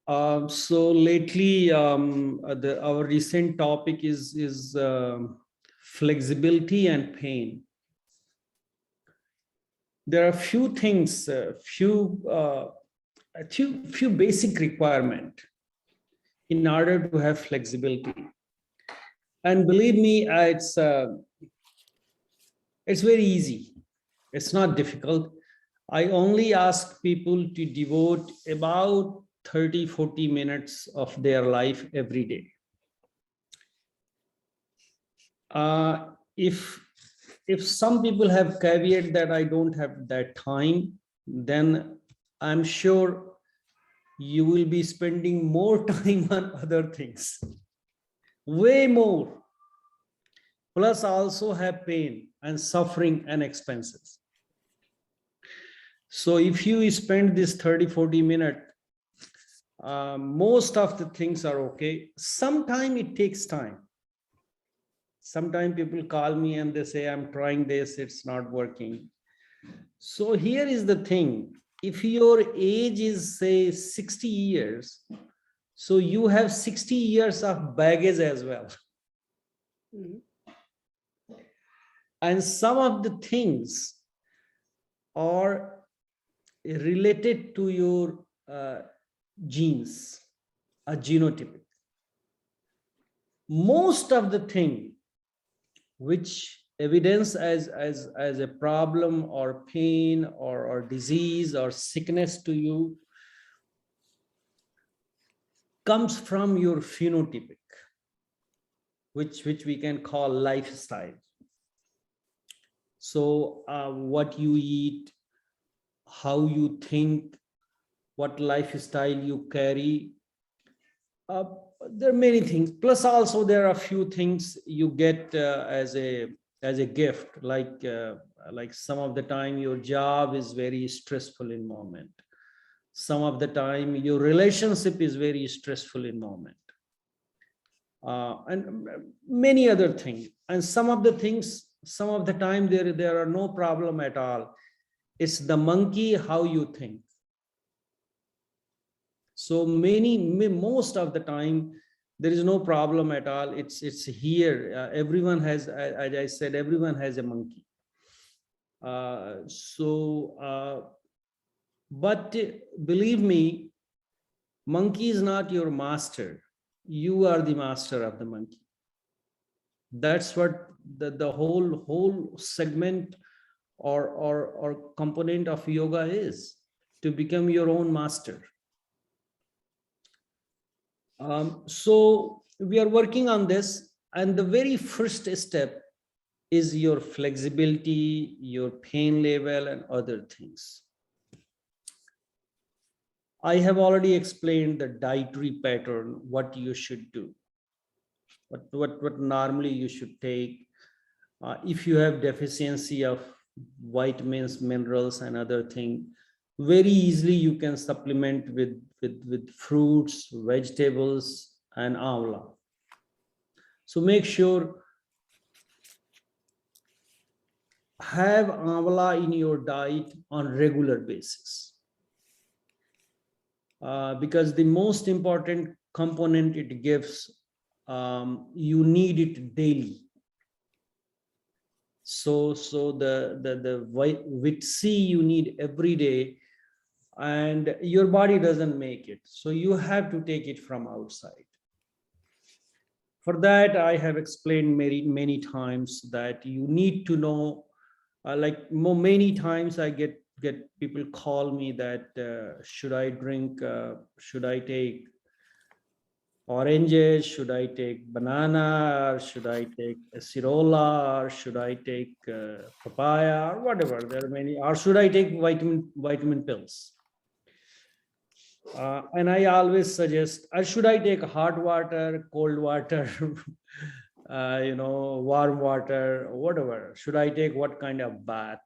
So lately, our recent topic is flexibility and pain. There are few things, few basic requirement in order to have flexibility. And believe me, it's very easy. It's not difficult. I only ask people to devote about 30-40 minutes of their life every day. If some people have caveat that I don't have that time, then I'm sure you will be spending more time on other things, way more, plus also have pain and suffering and expenses. So if you spend this 30-40 minutes, most of the things are okay. Sometimes it takes time. Sometimes people call me and they say, I'm trying this, it's not working. So here is the thing. If your age is, say, 60 years, so you have 60 years of baggage as well. And some of the things are related to your genes, a genotypic. Most of the thing which evidence as a problem or pain or disease or sickness to you comes from your phenotypic, which we can call lifestyle. So what you eat, how you think, what lifestyle you carry, there are many things. Plus also there are a few things you get as a gift, like some of the time your job is very stressful in moment. Some of the time your relationship is very stressful in moment. And many other things. And some of the things, some of the time there are no problem at all. It's the monkey how you think. So most of the time there is no problem at all. It's here. Everyone has, as I said, everyone has a monkey. But believe me, monkey is not your master. You are the master of the monkey. That's what the whole segment or component of yoga is, to become your own master. So we are working on this, and the very first step is your flexibility, your pain level, and other things. I have already explained the dietary pattern, what you should do, what normally you should take. If you have deficiency of vitamins, minerals, and other things, very easily you can supplement with fruits, vegetables, and amla. So make sure have amla in your diet on regular basis, because the most important component it gives, you need it daily. So the vitamin C you need every day, and your body doesn't make it, so you have to take it from outside. For that, I have explained many times that you need to know, many times I get people call me that should I take oranges, should I take banana, or should I take acerola, or should I take papaya, or whatever. There are many. Or should I take vitamin pills? And I always suggest, or should I take hot water, cold water, warm water, whatever? Should I take what kind of bath?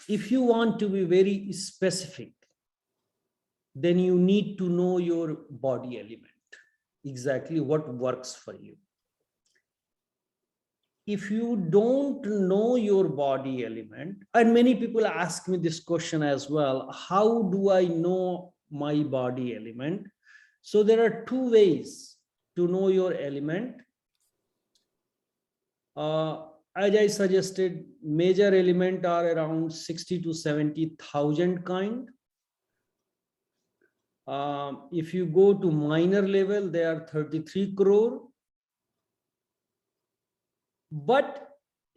If you want to be very specific, then you need to know your body element, exactly what works for you. if you don't know your body element, and many people ask me this question as well, how do I know my body element? So there are two ways to know your element. As I suggested, major element are around 60 to 70,000 kind. If you go to minor level, they are 33 crore. But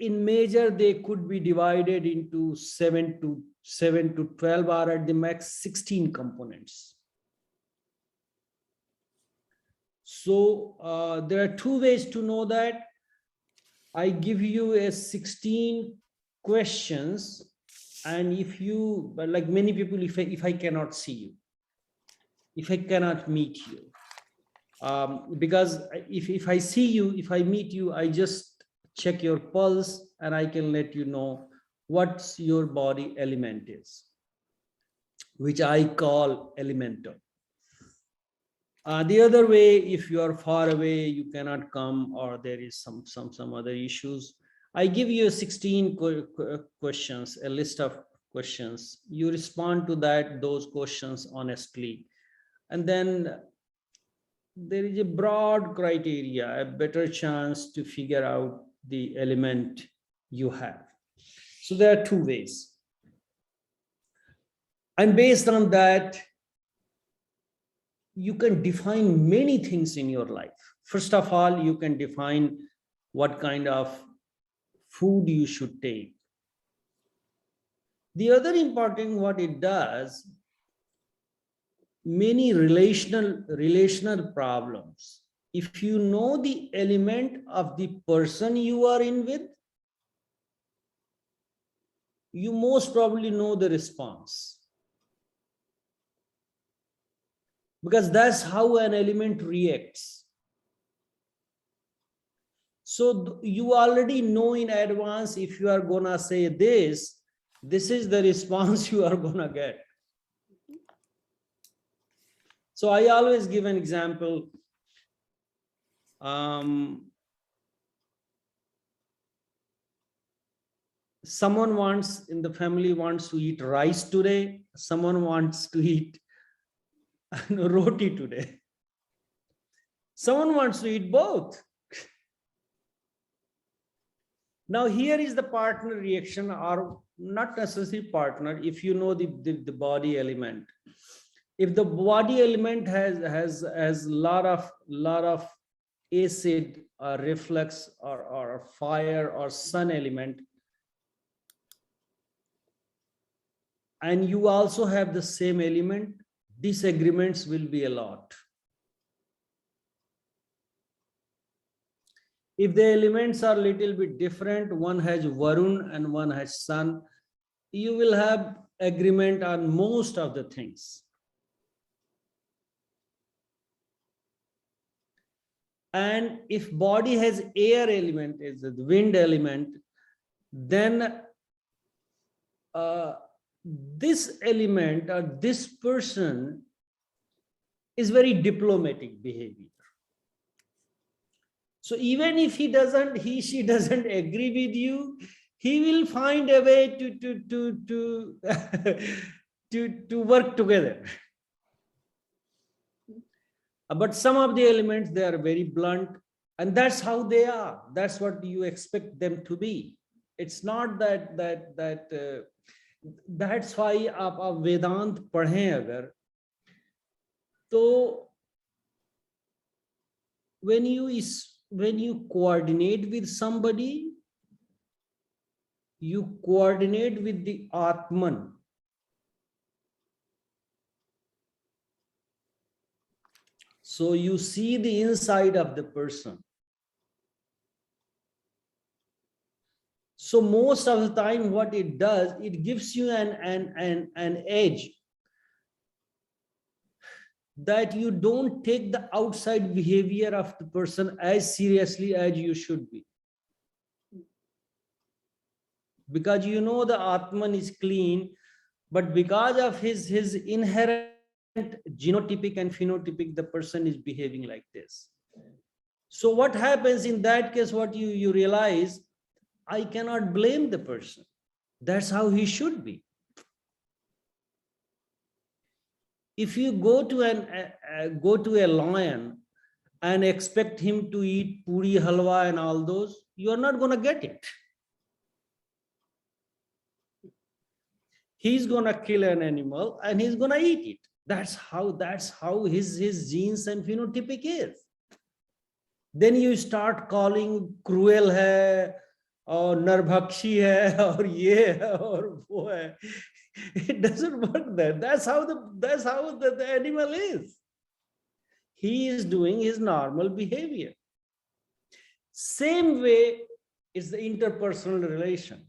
in major, they could be divided into 7 to 12, or at the max 16 components. So there are two ways to know that. I give you a 16 questions, and if you, like many people, if I cannot see you, if I cannot meet you, because if I see you, if I meet you, I just check your pulse and I can let you know what your body element is, which I call elemental. The other way, if you are far away, you cannot come, or there is some other issues, I give you 16 questions, a list of questions. You respond to those questions honestly, and then there is a broad criteria, a better chance to figure out the element you have. So there are two ways, and based on that, you can define many things in your life. First of all, you can define what kind of food you should take. The other important, what it does, many relational problems, if you know the element of the person you are in with, you most probably know the response, because that's how an element reacts. So you already know in advance, if you are gonna say this is the response you are gonna get. So I always give an example. Someone in the family wants to eat rice today, someone wants to eat roti today, someone wants to eat both. Now here is the partner reaction, or not necessarily partner, if you know the body element. If the body element has lot of acid or reflux or fire or sun element, and you also have the same element, disagreements will be a lot. If the elements are little bit different, one has Varun and one has Sun, you will have agreement on most of the things. And if body has air element, is the wind element, then this element or this person is very diplomatic behavior. So even if she doesn't agree with you, he will find a way to work together. But some of the elements, they are very blunt, and that's how they are. That's what you expect them to be. It's not that's why आप वेदांत पढ़ें अगर, तो when you coordinate with somebody, you coordinate with the Atman. So you see the inside of the person. So most of the time what it does, it gives you an edge, that you don't take the outside behavior of the person as seriously as you should be. Because you know the Atman is clean, but because of his inherent genotypic and phenotypic, the person is behaving like this. So what happens in that case, what you realize, I cannot blame the person. That's how he should be. If you go to a lion and expect him to eat puri, halwa and all those, you are not going to get it. He's going to kill an animal and he's going to eat it. That's how his genes and phenotypic is. Then you start calling cruel hai or narbhakshi hai or ye hai or wo hai. It doesn't work there. That's how the animal is. He is doing his normal behavior. Same way is the interpersonal relation.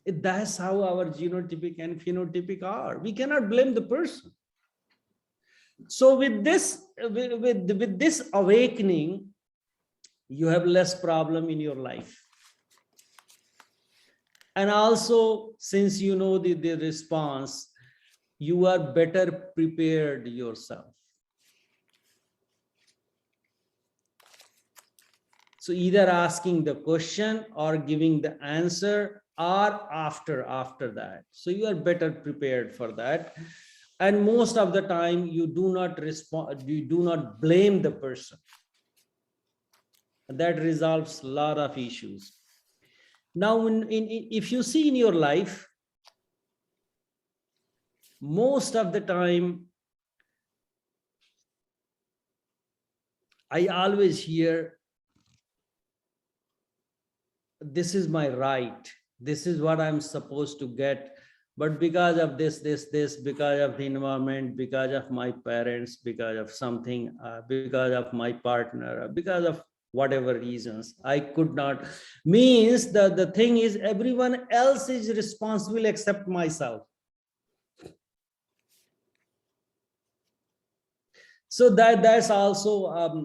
That's how our genotypic and phenotypic are. We cannot blame the person. So with this awakening, you have less problem in your life. And also, since you know the response, you are better prepared yourself. So either asking the question or giving the answer or after that. So you are better prepared for that. And most of the time you do not respond, you do not blame the person. That resolves a lot of issues. Now, if you see in your life, most of the time, I always hear, this is my right, this is what I'm supposed to get, but because of this, because of the environment, because of my parents, because of something, because of my partner, because of whatever reasons, I could not. Means the thing is, everyone else is responsible except myself. So that's also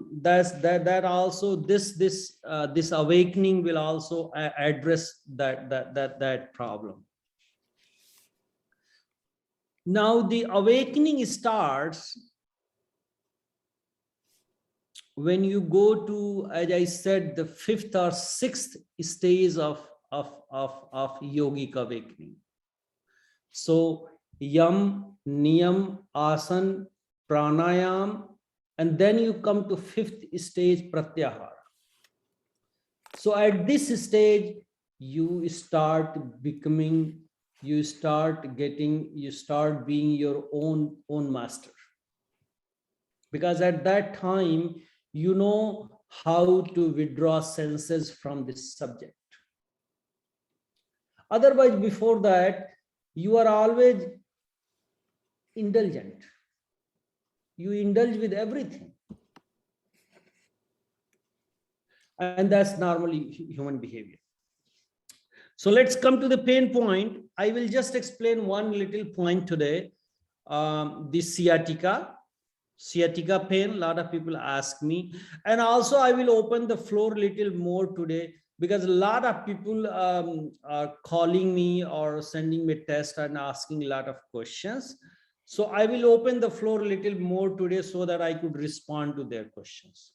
this awakening will also address that problem. Now the awakening starts when you go to, as I said, the 5th or 6th stage of yogic awakening. So yam, niyam, asan, pranayam, and then you come to 5th stage, pratyahara. So at this stage, you start becoming, you start being your own master. Because at that time, you know how to withdraw senses from this subject. Otherwise, before that, you are always indulgent. You indulge with everything. And that's normally human behavior. So let's come to the pain point. I will just explain one little point today. The sciatica pain, a lot of people ask me. And also I will open the floor a little more today, because a lot of people are calling me or sending me text and asking a lot of questions. So I will open the floor a little more today so that I could respond to their questions.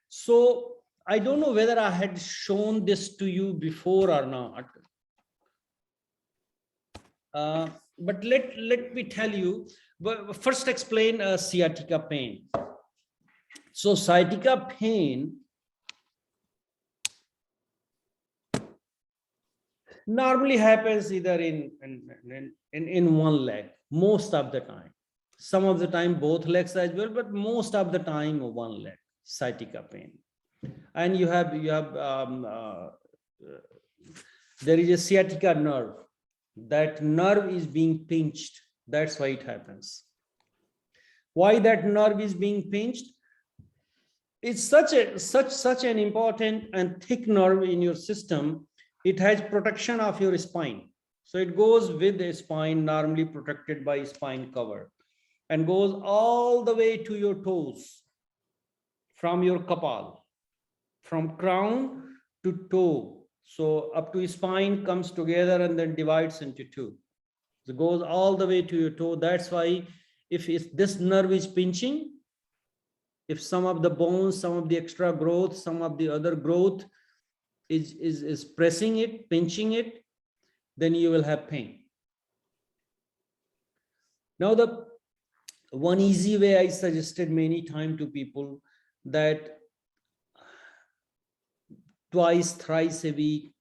So I don't know whether I had shown this to you before or not. But let me tell you, but first explain sciatica pain. So sciatica pain normally happens either in one leg, most of the time. Some of the time both legs as well, but most of the time one leg, sciatica pain. And you have there is a sciatica nerve. That nerve is being pinched. That's why it happens. Why that nerve is being pinched? It's such an important and thick nerve in your system. It has protection of your spine. So it goes with the spine, normally protected by spine cover, and goes all the way to your toes, from your kapal, from crown to toe. So up to spine comes together and then divides into two. So it goes all the way to your toe. That's why if this nerve is pinching, If some of the bones, some of the extra growth, some of the other growth is pressing it, pinching it, then you will have pain. Now, the one easy way I suggested many times to people, that twice, thrice a week,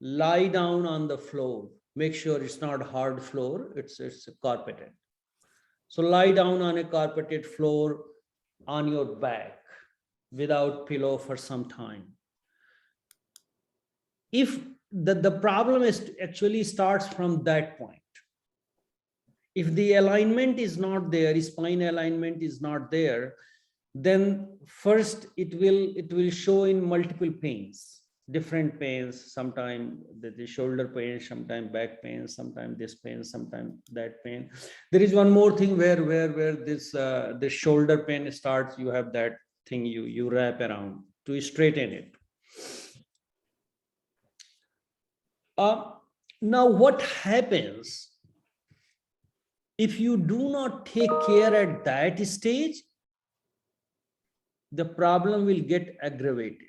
lie down on the floor. Make sure it's not hard floor, it's carpeted. So lie down on a carpeted floor on your back without pillow for some time. If the problem is actually starts from that point. If the alignment is not there, spine alignment is not there, then first it will show in multiple pains, different pains. Sometimes the shoulder pain, sometimes back pain, sometimes this pain, sometimes that pain. There is one more thing where this the shoulder pain starts. You have that thing you wrap around to straighten it. Now what happens if you do not take care at that stage? The problem will get aggravated.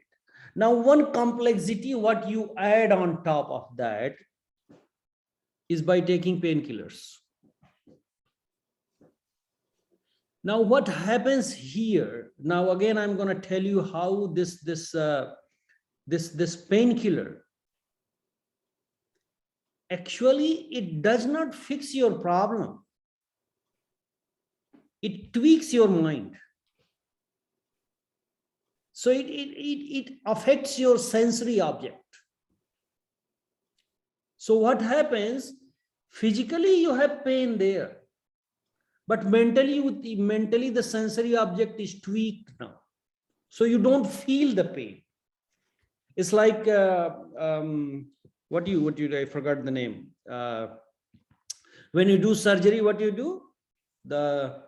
Now, one complexity what you add on top of that is by taking painkillers. Now, what happens here? Now, again, I'm going to tell you how this painkiller, actually, it does not fix your problem. It tweaks your mind. So it affects your sensory object. So what happens? Physically, you have pain there, but mentally the sensory object is tweaked now. So you don't feel the pain. It's like what I forgot the name. When you do surgery, what you do? The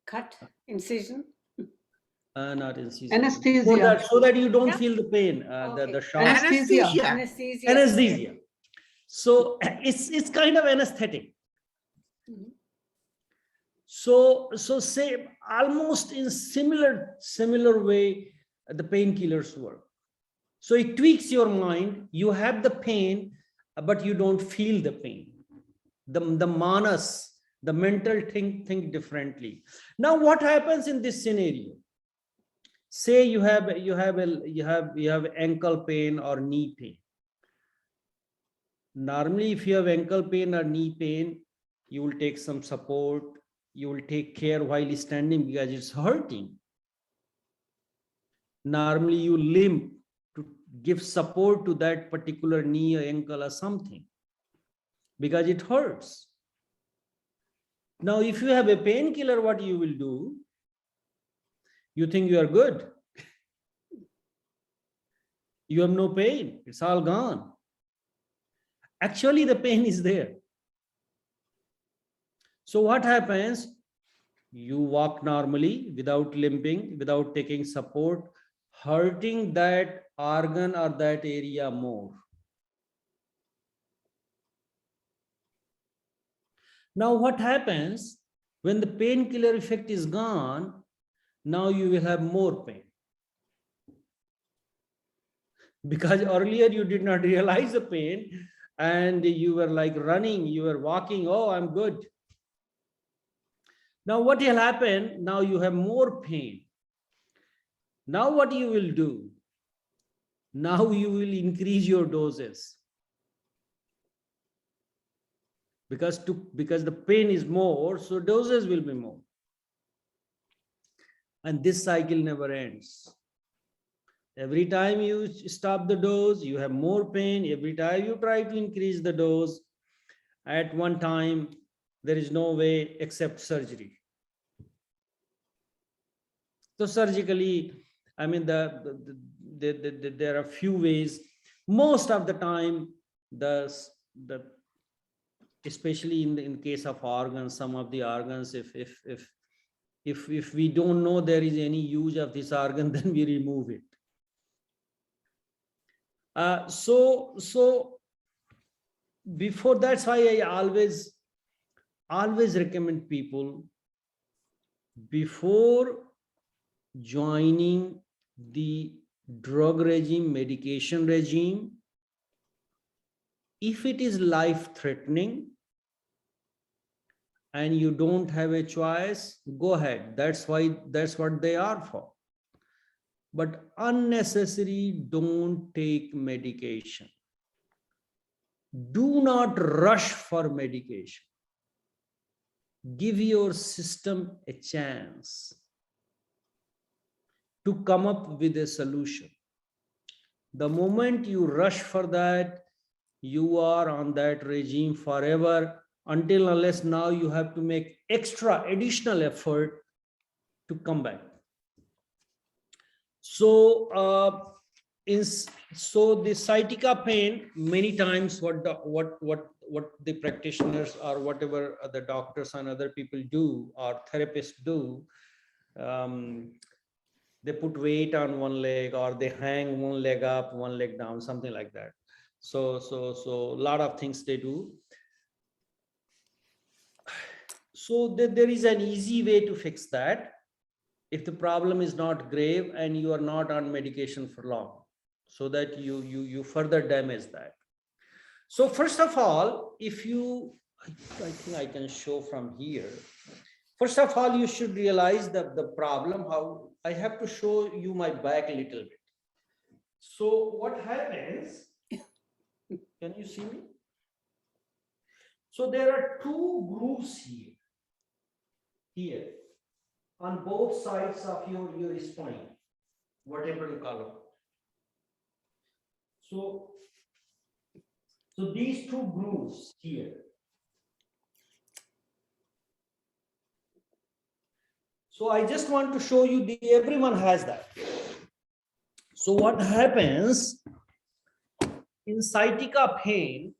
cut, incision. Not incision. Anesthesia. So that you don't feel the pain. Okay. The shock. Anesthesia. So it's kind of anesthetic. Mhm. So say almost in similar way the painkillers work. So it tweaks your mind. You have the pain, but you don't feel the pain. The manas, the mental think differently. Now what happens in this scenario? Say you have ankle pain or knee pain. Normally, if you have ankle pain or knee pain, you will take some support. You will take care while standing because it's hurting. Normally, you limp to give support to that particular knee or ankle or something because it hurts. Now, if you have a painkiller, what you will do? You think you are good. You have no pain. It's all gone. Actually, the pain is there. So what happens? You walk normally without limping, without taking support, hurting that organ or that area more. Now what happens when the painkiller effect is gone? Now you will have more pain. Because earlier you did not realize the pain and you were like running, you were walking, oh, I'm good. Now what will happen? Now you have more pain. Now what you will do? Now you will increase your doses. Because the pain is more, so doses will be more. And this cycle never ends. Every time you stop the dose, you have more pain. Every time you try to increase the dose, at one time, there is no way except surgery. So surgically, I mean, there are few ways. Most of the time, especially in case of organs, some of the organs, if we don't know there is any use of this organ, then we remove it. So before, that's why I always recommend people, before joining the drug regime, medication regime. If it is life-threatening and you don't have a choice, go ahead. That's what they are for. But unnecessary, don't take medication. Do not rush for medication. Give your system a chance to come up with a solution. The moment you rush for that, you are on that regime forever, until unless now you have to make extra additional effort to come back. So so the sciatica pain, many times what the practitioners or whatever the doctors and other people do or therapists do, they put weight on one leg or they hang one leg up, one leg down, something like that. So a lot of things they do. So there is an easy way to fix that if the problem is not grave and you are not on medication for long, so that you further damage that. So first of all, if you, I think I can show from here. First of all, you should realize that the problem, how I have to show you my back a little bit. So what happens, can you see me? So there are two grooves here on both sides of your spine, whatever you call it. So these two grooves here. So I just want to show you, everyone has that. So what happens in sciatica pain,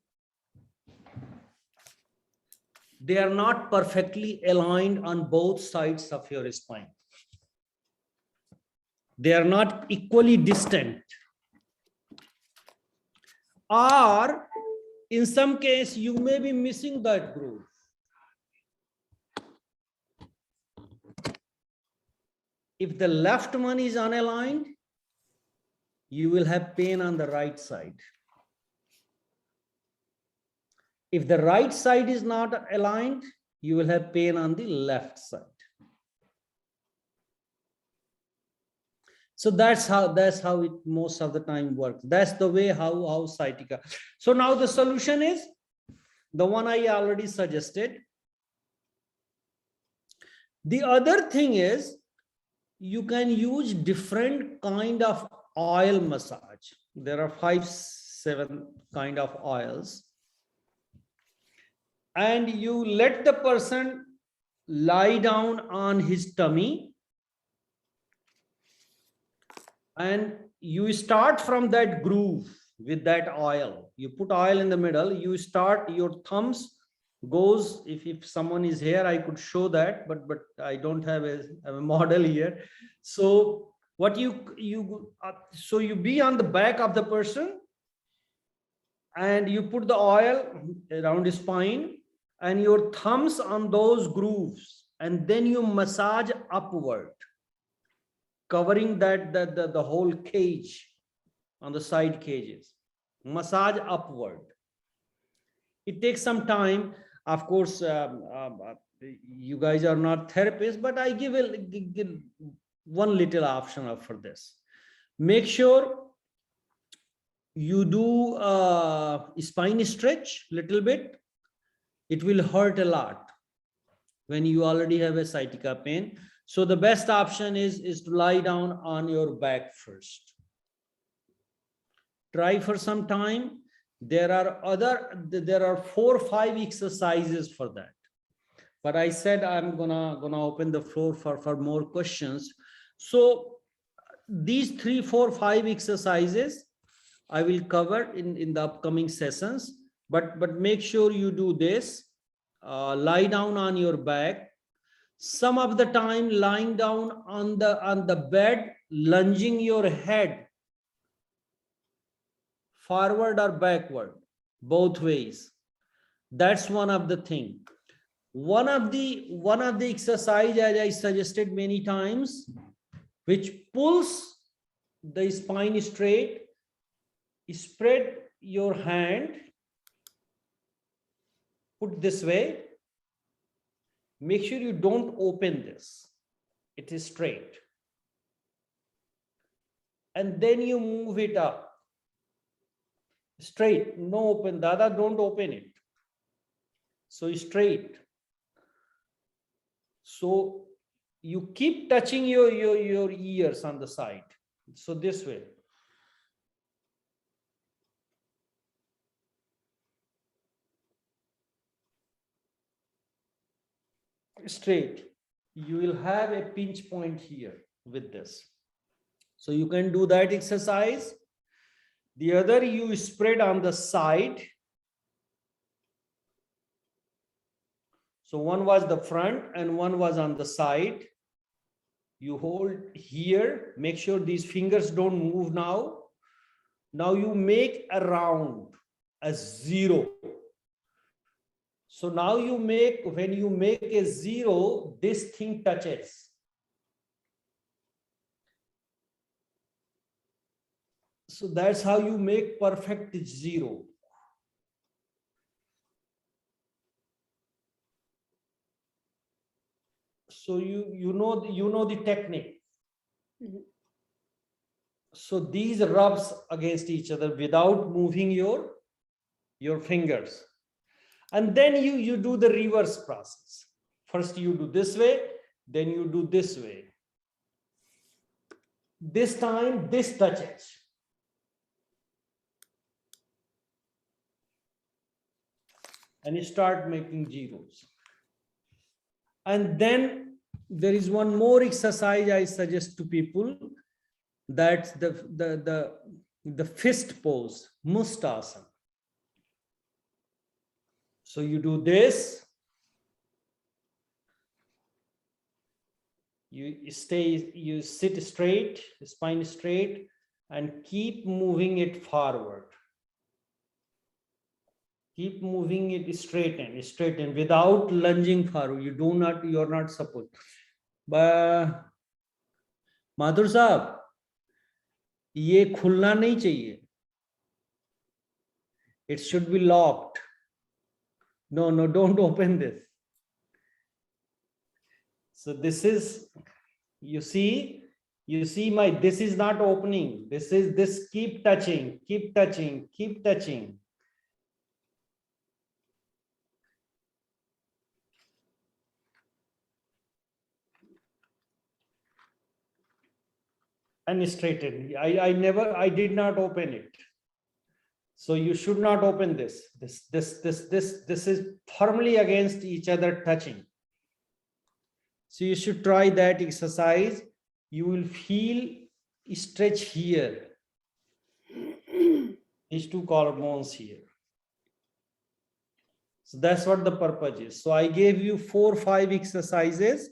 they are not perfectly aligned on both sides of your spine. They are not equally distant. Or in some case, you may be missing that groove. If the left one is unaligned, you will have pain on the right side. If the right side is not aligned, you will have pain on the left side. So that's how it most of the time works. That's the way how sciatica. So now the solution is the one I already suggested. The other thing is you can use different kind of oil massage. There are 5-7 kind of oils. And you let the person lie down on his tummy and you start from that groove with that oil. You put oil in the middle, you start, your thumbs goes, if someone is here, I could show that, but I don't have a model here. So what so you be on the back of the person and you put the oil around his spine and your thumbs on those grooves, and then you massage upward, covering the whole cage on the side cages. Massage upward. It takes some time. Of course, you guys are not therapists, but I give one little option for this. Make sure you do spine stretch little bit. It will hurt a lot when you already have a sciatica pain. So the best option is to lie down on your back first. Try for some time. There are 4 or 5 exercises for that. But I said I'm gonna open the floor for more questions. So these 3, 4, 5 exercises I will cover in the upcoming sessions. But make sure you do this. Lie down on your back. Some of the time lying down on the bed, lunging your head forward or backward, both ways. That's one of the thing. One of the exercise, as I suggested many times, which pulls the spine straight. Spread your hand, put this way. Make sure you don't open this. It is straight. And then you move it up. Straight, no open. Dada, don't open it. So straight. So you keep touching your ears on the side. So this way. Straight. You will have a pinch point here with this. So you can do that exercise. The other, you spread on the side. So one was the front and one was on the side. You hold here, make sure these fingers don't move now. Now you make a round, a zero. So now you make, when you make a zero, this thing touches. So that's how you make perfect zero. So you know the technique. Mhm. So these rubs against each other without moving your fingers. And then you do the reverse process. First you do this way, then you do this way. This time this touches. And you start making zeros. And then there is one more exercise I suggest to people. That's the fist pose, mustasana. So you do this. You sit straight, spine straight, and keep moving it forward. Keep moving it straight and without lunging forward. You're not supposed. But Madhur Saab, ये खुलना नहीं चाहिए. It should be locked. No, don't open this. So this is, you see this is not opening. This keep touching. And straighten. I did not open it. So you should not open this. This is firmly against each other touching. So you should try that exercise. You will feel stretch here. These two collarbones here. So that's what the purpose is. So I gave you 4 or 5 exercises.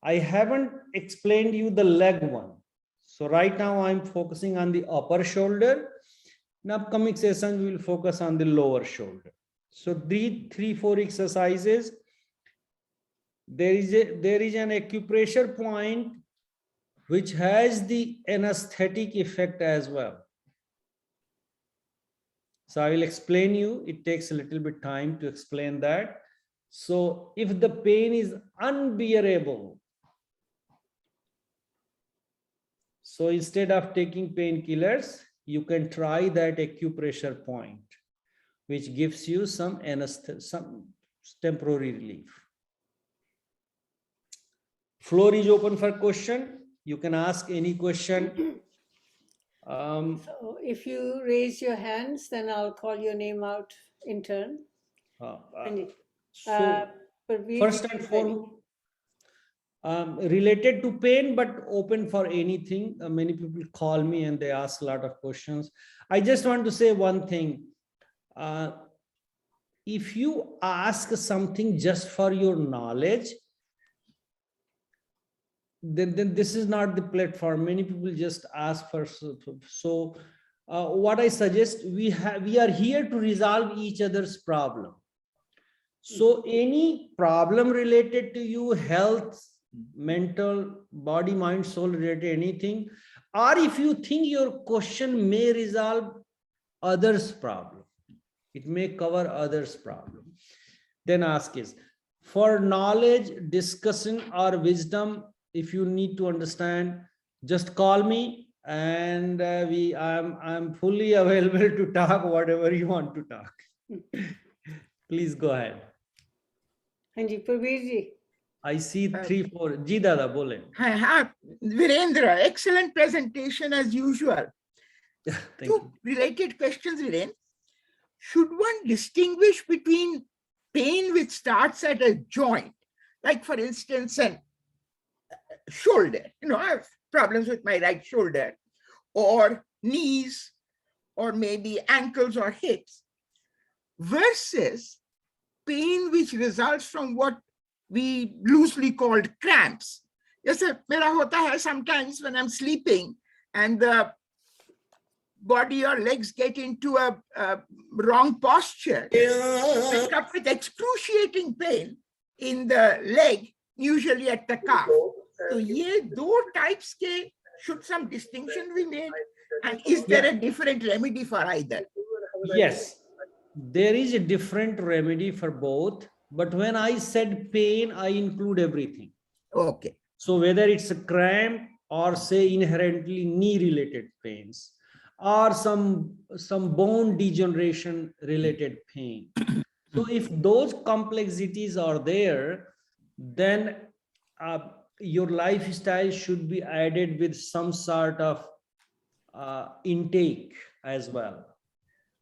I haven't explained you the leg one. So right now I'm focusing on the upper shoulder. In upcoming sessions, we will focus on the lower shoulder. So 3-4 exercises. There is an acupressure point which has the anesthetic effect as well. So I will explain you. It takes a little bit time to explain that. So if the pain is unbearable, so instead of taking painkillers, you can try that acupressure point, which gives you some temporary relief. Floor is open for question. You can ask any question. So if you raise your hands, then I'll call your name out in turn. First and foremost, related to pain, but open for anything. Many people call me and they ask a lot of questions. I just want to say one thing. If you ask something just for your knowledge, then this is not the platform. Many people just ask for. So what I suggest, we are here to resolve each other's problem. So any problem related to you, health, mental, body, mind, soul related anything, or if you think your question may resolve others' problem, it may cover others' problem, then ask is for knowledge, discussion, or wisdom. If you need to understand, just call me, and I'm fully available to talk whatever you want to talk. Please go ahead. Hanji, Prabir ji. I see 3-4. Ji dada, bole. Hi, Virendra, excellent presentation as usual. Thank Two you. related questions, Virendra. Should one distinguish between pain which starts at a joint, like for instance, an shoulder, I have problems with my right shoulder, or knees, or maybe ankles or hips, versus pain which results from what we loosely called cramps? Yes, mera hota hai sometimes when I'm sleeping and the body or legs get into a wrong posture. I wake up with excruciating pain in the leg, usually at the calf. So ye do types ke should some distinction be made? And is there a different remedy for either? Yes, there is a different remedy for both, but when I said pain, I include everything. Okay. So whether it's a cramp or say inherently knee related pains, or some bone degeneration related pain. So if those complexities are there, then your lifestyle should be added with some sort of intake as well.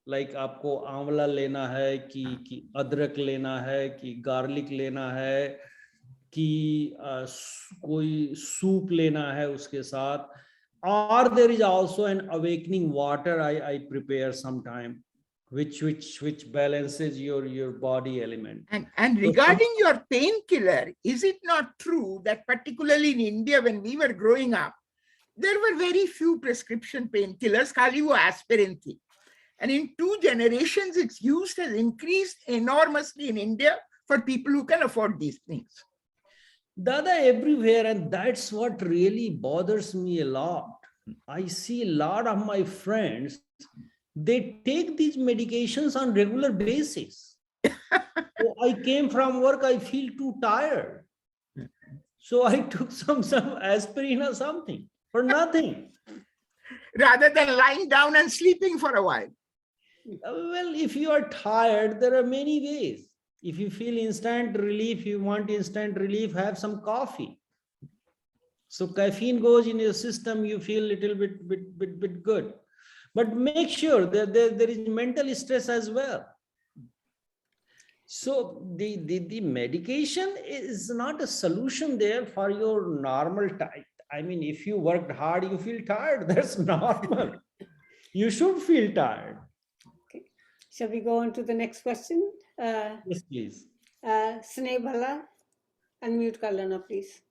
Like आपको आंवला लेना है कि अदरक लेना है कि garlic लेना है कि कोई सूप लेना है उसके साथ. Or there is also an awakening water I prepare sometime, which balances your body element. And regarding your painkiller, is it not true that particularly in India, when we were growing up, there were very few prescription painkillers, khali wo aspirin thi. And in 2 generations, its use has increased enormously in India for people who can afford these things. Dada, everywhere, and that's what really bothers me a lot. I see a lot of my friends, they take these medications on regular basis. So I came from work, I feel too tired. So I took some aspirin or something for nothing. Rather than lying down and sleeping for a while. Well, if you are tired, there are many ways. If you feel instant relief, you want instant relief, have some coffee. So caffeine goes in your system, you feel a little bit good. But make sure that there is mental stress as well. So the medication is not a solution there for your normal type. I mean, if you worked hard, you feel tired. That's normal. You should feel tired. Okay. Shall we go on to the next question? Yes, please. Sneh Bhala, unmute kar lena, please.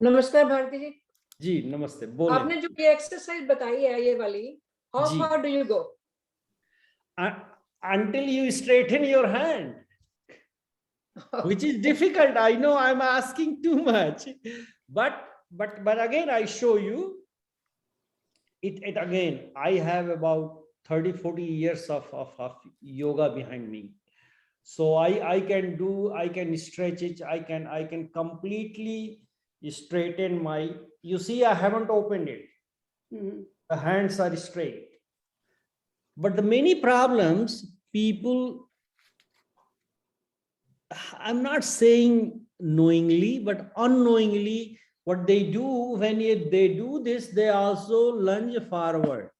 नमस्कार भारती जी. जी नमस्ते. बोले. आपने जो ये exercise बताई है ये वाली, how far do you go? Until you straighten your hand, which is difficult. I know I'm asking too much, but again I show you it again. I have about 30-40 years of yoga behind me. So I can stretch it. I can completely straighten my, you see, I haven't opened it. Mm-hmm. The hands are straight. But the many problems people, I'm not saying knowingly, but unknowingly, what they do when they do this, they also lunge forward.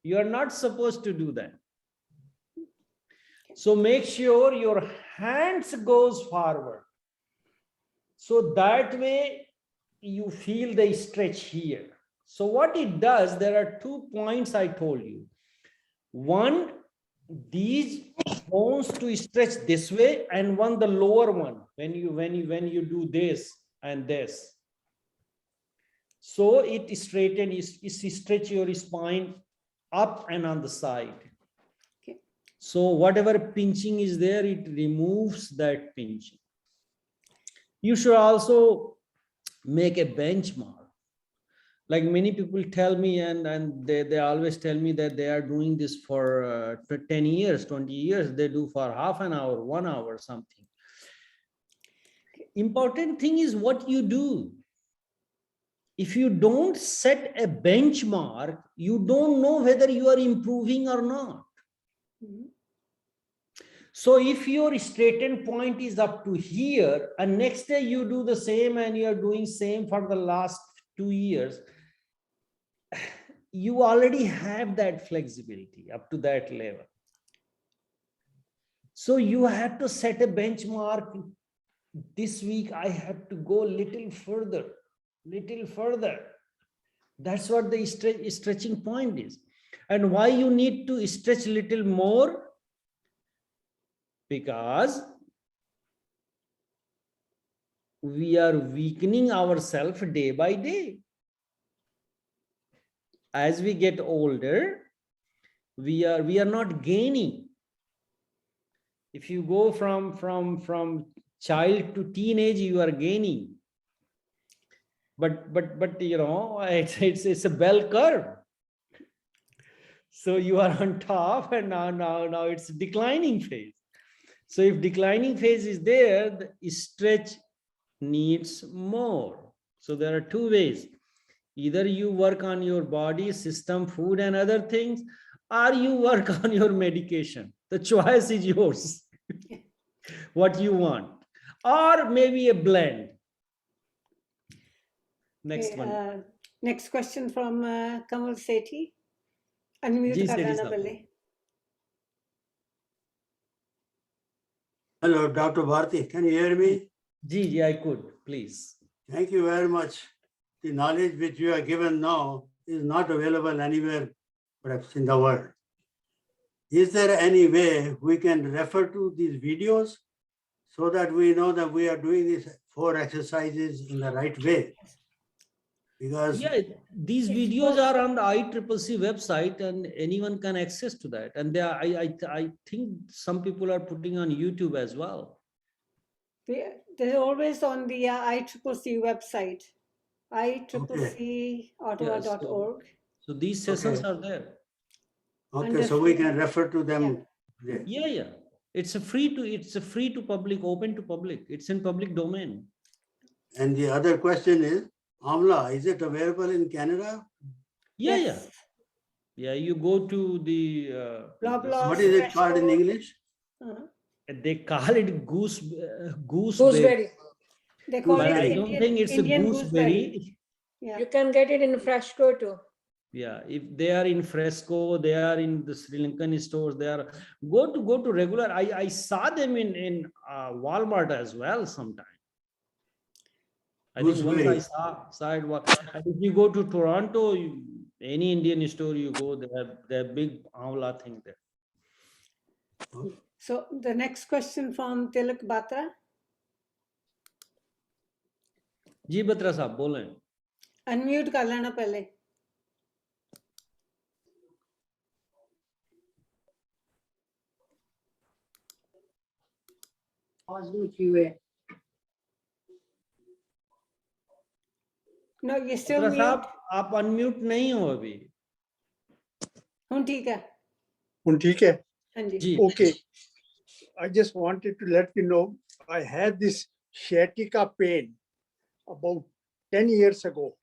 You are not supposed to do that. So make sure your hands goes forward. So that way you feel the stretch here. So what it does, there are 2 points I told you. One, these bones to stretch this way, and one, the lower one, when you do this and this. So it stretch your spine up and on the side. Okay. So whatever pinching is there, it removes that pinching. You should also make a benchmark. Like many people tell me, and they always tell me that they are doing this for 10 years, 20 years. They do for half an hour, 1 hour, something. Important thing is what you do. If you don't set a benchmark, you don't know whether you are improving or not. So if your straightened point is up to here, and next day you do the same and you are doing same for the last 2 years, you already have that flexibility up to that level. So you have to set a benchmark. This week I have to go a little further. That's what the stretching point is. And why you need to stretch a little more? Because we are weakening ourselves day by day. As we get older, we are not gaining. If you go from child to teenage, you are gaining. But you know, it's a bell curve. So you are on top, and now it's declining phase. So if declining phase is there, the stretch needs more. So there are two ways. Either you work on your body, system, food, and other things, or you work on your medication. The choice is yours. What you want. Or maybe a blend. Next one. Next question from Kamal Sethi. Unmute Ji, kar Sethi lena sahab. pehle. Hello, Dr. Bharti. Can you hear me? Ji, I could, please. Thank you very much. The knowledge which you are given now is not available anywhere, perhaps in the world. Is there any way we can refer to these videos so that we know that we are doing these 4 exercises in the right way? Because Yeah, these videos are on the ICCC website, and anyone can access to that. And they are, I think some people are putting on YouTube as well. They're always on the ICCC website, ICCC.ottawa.org. So these sessions Okay. are there. okay, so we can refer to them. there. Yeah. It's a free to public, open to public. It's in public domain. And the other question is, Amla, is it available in Canada? Yeah. You go to the Loblaws. What is it called in English? they call it gooseberry. Gooseberry. They call But it I don't think it's Indian a gooseberry. Yeah. You can get it in Fresco too. Yeah, if they are in Fresco, they are in the Sri Lankan stores. They are go to regular. I saw them in Walmart as well sometime. I think once I saw it. And if you go to Toronto, any Indian store you go, they have big Amla thing there. So the next question from Tilak Batra. जी बत्रा साहब बोलें. Unmute कर लेना पहले. No, you're still Batra mute. साहब आप unmute नहीं हो अभी. ठीक है. ठीक है. हाँ जी. जी. Okay. I just wanted to let you know, I had this sciatica pain about 10 years ago.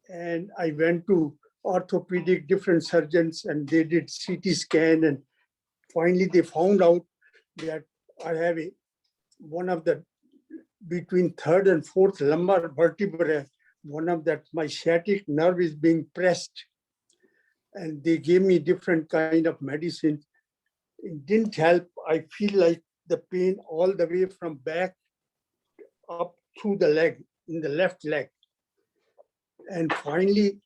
And I went to orthopedic different surgeons and they did CT scan, and finally they found out that I have one of the between third and fourth lumbar vertebrae, one of that my sciatic nerve is being pressed. And they gave me different kind of medicine. It didn't help. I feel like the pain all the way from back up through the leg, in the left leg. And finally,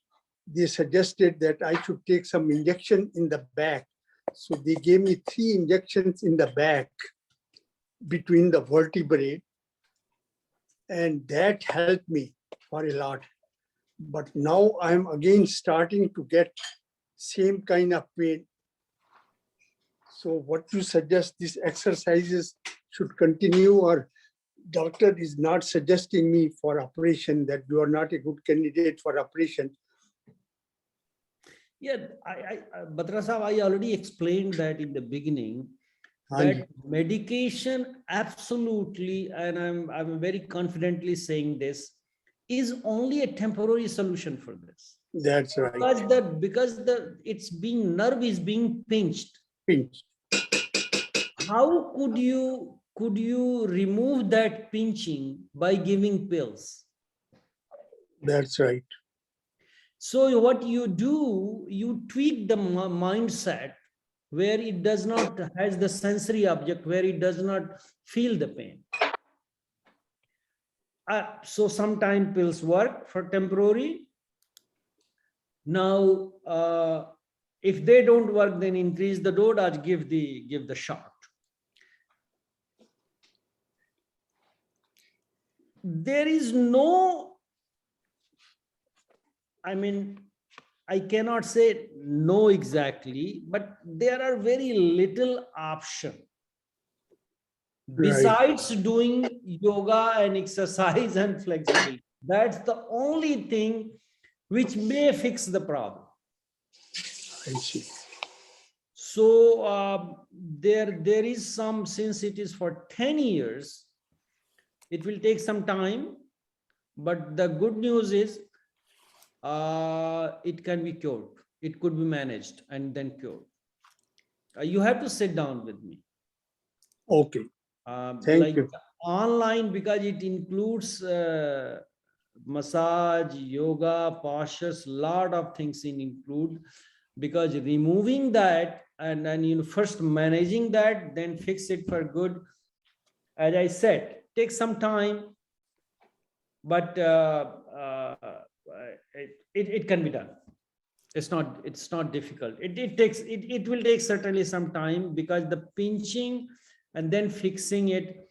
they suggested that I should take some injection in the back. So they gave me 3 injections in the back between the vertebrae. And that helped me for a lot. But now I'm again starting to get same kind of pain. So what you suggest, these exercises should continue, or doctor is not suggesting me for operation, that you are not a good candidate for operation. Yeah, Batra Sahab, I already explained that in the beginning, Hanji. that medication absolutely, and I'm very confidently saying this, is only a temporary solution for this. That's right. Because the nerve is being pinched. Pinch. How could you remove that pinching by giving pills? That's right. So what you do, you tweak the mindset where it does not has the sensory object, where it does not feel the pain. So sometimes pills work for temporary. Now, if they don't work, then increase the dosage, give the shot. There is no, I mean, I cannot say no exactly, but there are very little option. Right. Besides doing yoga and exercise and flexibility, that's the only thing which may fix the problem. I see. So there is some, since it is for 10 years, it will take some time, but the good news is it can be cured. It could be managed and then cured. You have to sit down with me. Okay. Thank you. Online, because it includes massage, yoga, postures, lot of things include, because removing that and then first managing that, then fix it for good. As I said, take some time, but it can be done. It's not difficult. It will take certainly some time, because the pinching and then fixing it,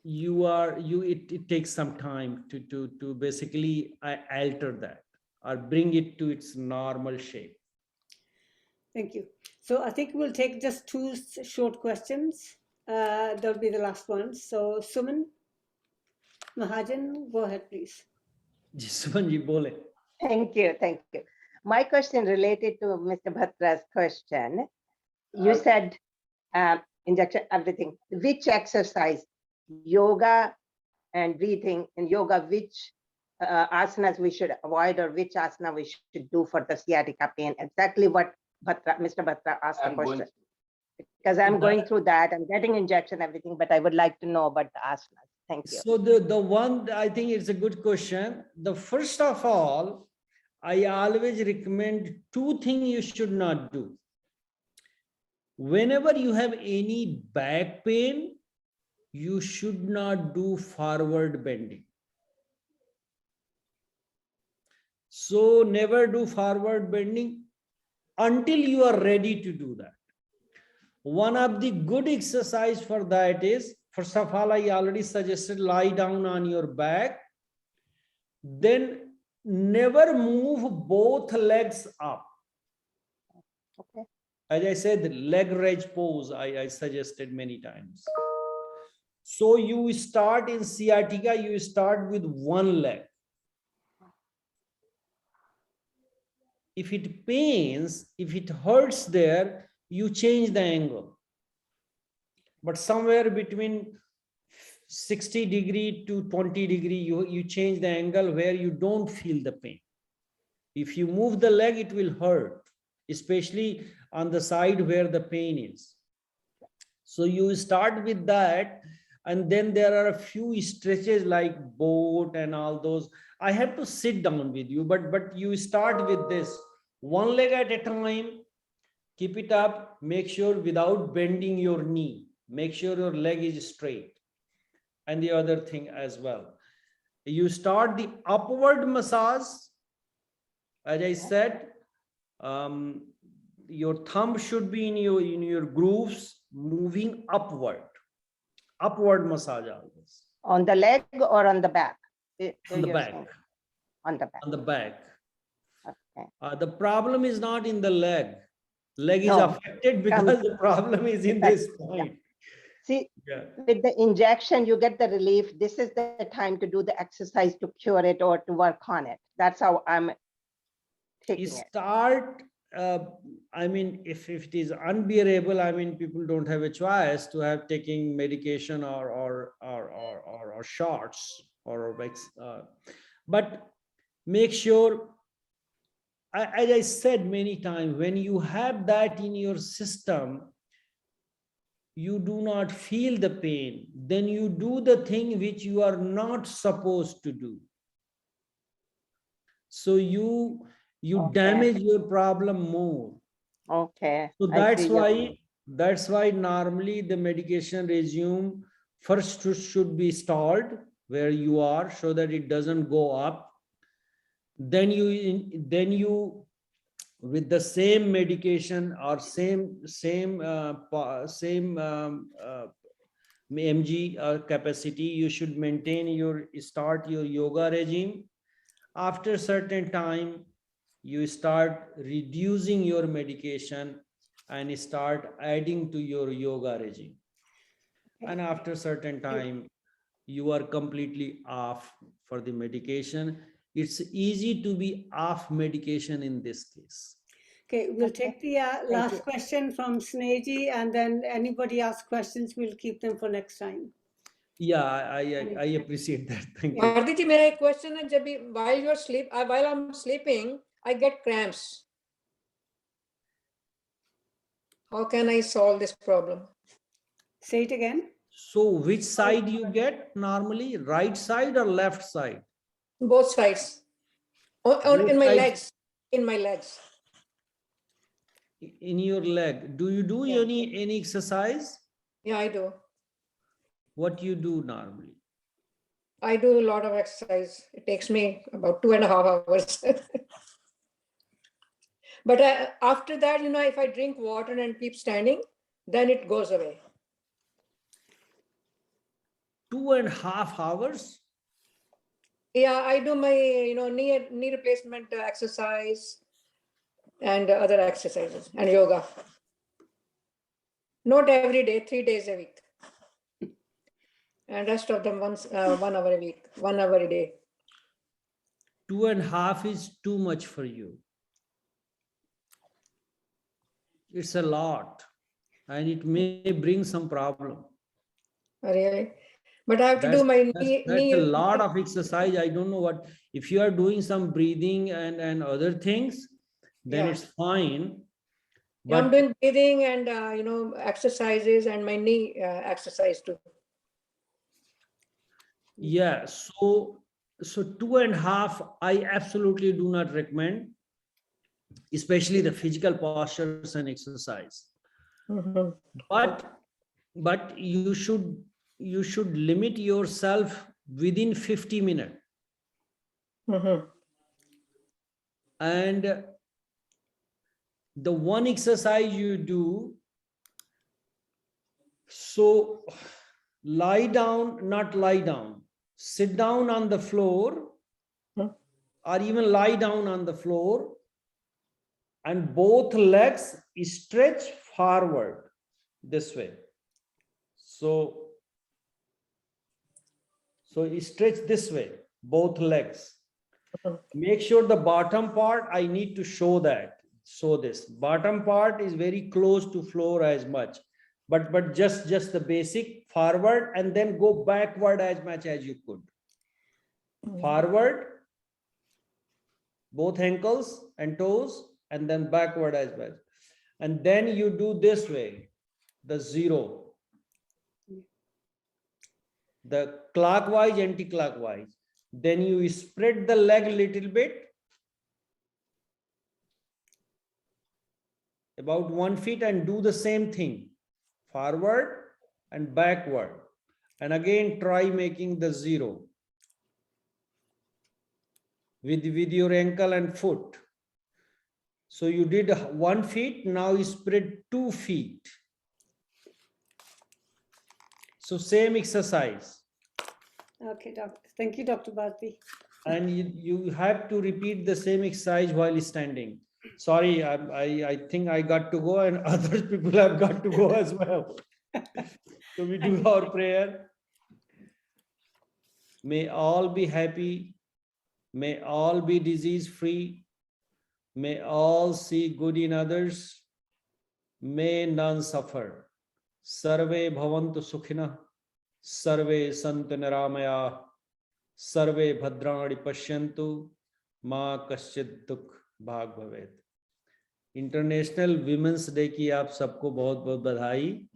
it takes some time to basically alter that or bring it to its normal shape. Thank you. So I think we'll take just two short questions. That'll be the last ones. So Suman Mahajan, go ahead, please. Ji, Suman ji, bole. Thank you. Thank you. My question related to Mr. Bhatra's question. You said injection, everything. Which exercise, yoga and breathing, in yoga, which asanas we should avoid, or which asana we should do for the sciatica pain? Exactly what Mr. Bhatra asked the question. Because I'm going through that, I'm getting injection, everything, but I would like to know about the asanas. Thank you. So the one, I think it's a good question. The first of all, I always recommend two things you should not do. Whenever you have any back pain, you should not do forward bending. So never do forward bending until you are ready to do that. One of the good exercise for that is, first of all, I already suggested lie down on your back. Then never move both legs up. Okay. As I said, the leg raise pose, I suggested many times. So you start in sciatica, you start with one leg. If it pains, if it hurts there, you change the angle. But somewhere between 60 degree to 20 degree, you change the angle where you don't feel the pain. If you move the leg, it will hurt, especially on the side where the pain is. So you start with that, and then there are a few stretches like boat and all those. I have to sit down with you, but you start with this, one leg at a time, keep it up, make sure without bending your knee, make sure your leg is straight. And the other thing as well, you start the upward massage. As I said, your thumb should be in your grooves, moving upward massage always. On the leg or on the back? On the back. On the back. On the back. Okay. The problem is not in the leg. Leg is No. affected because the problem is in this point. See, Yeah. with the injection, you get the relief. This is the time to do the exercise to cure it or to work on it. That's how I'm You taking it. start, I mean, if it is unbearable, I mean, people don't have a choice to have taking medication or shots or but make sure, as I said many times, when you have that in your system, you do not feel the pain, then you do the thing which you are not supposed to do. So you Okay. damage your problem more. Okay. So I see your- that's why normally the medication resume first should be stalled where you are so that it doesn't go up. Then you with the same medication or same mg capacity, you should maintain start your yoga regime. After certain time, you start reducing your medication and start adding to your yoga regime. And after certain time, you are completely off for the medication. It's easy to be off medication in this case. Okay, we'll Okay. take the you. last question from Sneji, and then anybody asks questions, we'll keep them for next time. Yeah, I appreciate that. Thank you. Bharti ji, मेरा एक question है, जब भी while I'm sleeping, I get cramps. How can I solve this problem? Say it again. So which side you get normally, right side or left side? Both sides. Or Both in my sides. legs. In my legs. In your leg. Do you do Yeah. any exercise? Yeah, I do. What you do normally? I do a lot of exercise. It takes me about 2.5 hours. But after that, if I drink water and keep standing, then it goes away. 2.5 hours? Yeah, I do my knee replacement exercise and other exercises and yoga. Not every day, 3 days a week. And rest of them 1 hour a week, 1 hour a day. 2.5 is too much for you. It's a lot, and it may bring some problem. Really? But I have to do my knee. That's a lot of exercise. I don't know what, if you are doing some breathing and other things, then Yeah. it's fine. Yeah, I'm But doing breathing and exercises and my knee exercise too. yeah, so 2.5, I absolutely do not recommend, especially the physical postures and exercise. Mhm. But you should limit yourself within 50 minutes. Mhm. And the one exercise you do, so lie down, not lie down, sit down on the floor, Hmm. or even lie down on the floor, and both legs stretch forward this way. So you stretch this way, both legs. Mhm. Make sure the bottom part, I need to show that. So this bottom part is very close to floor as much, but just the basic forward, and then go backward as much as you could. Forward, both ankles and toes, and then backward as well. And then you do this way, the zero, the clockwise, anti-clockwise. Then you spread the leg a little bit, about 1 foot, and do the same thing, forward and backward. And again, try making the zero with your ankle and foot. So you did 1 foot, now you spread 2 feet. So same exercise. Okay, doctor. Thank you, Dr. Bharti. And you have to repeat the same exercise while standing. Sorry, I think I got to go, and other people have got to go as well. So we do our prayer. May all be happy. May all be disease free. May all see good in others. May none suffer. Sarve bhavantu sukhina. Sarve santu niramaya. Sarve bhadrani pashyantu. Ma kaschid dukh bhag bhavet. International women's day की आप सबको बहुत बहुत बधाई।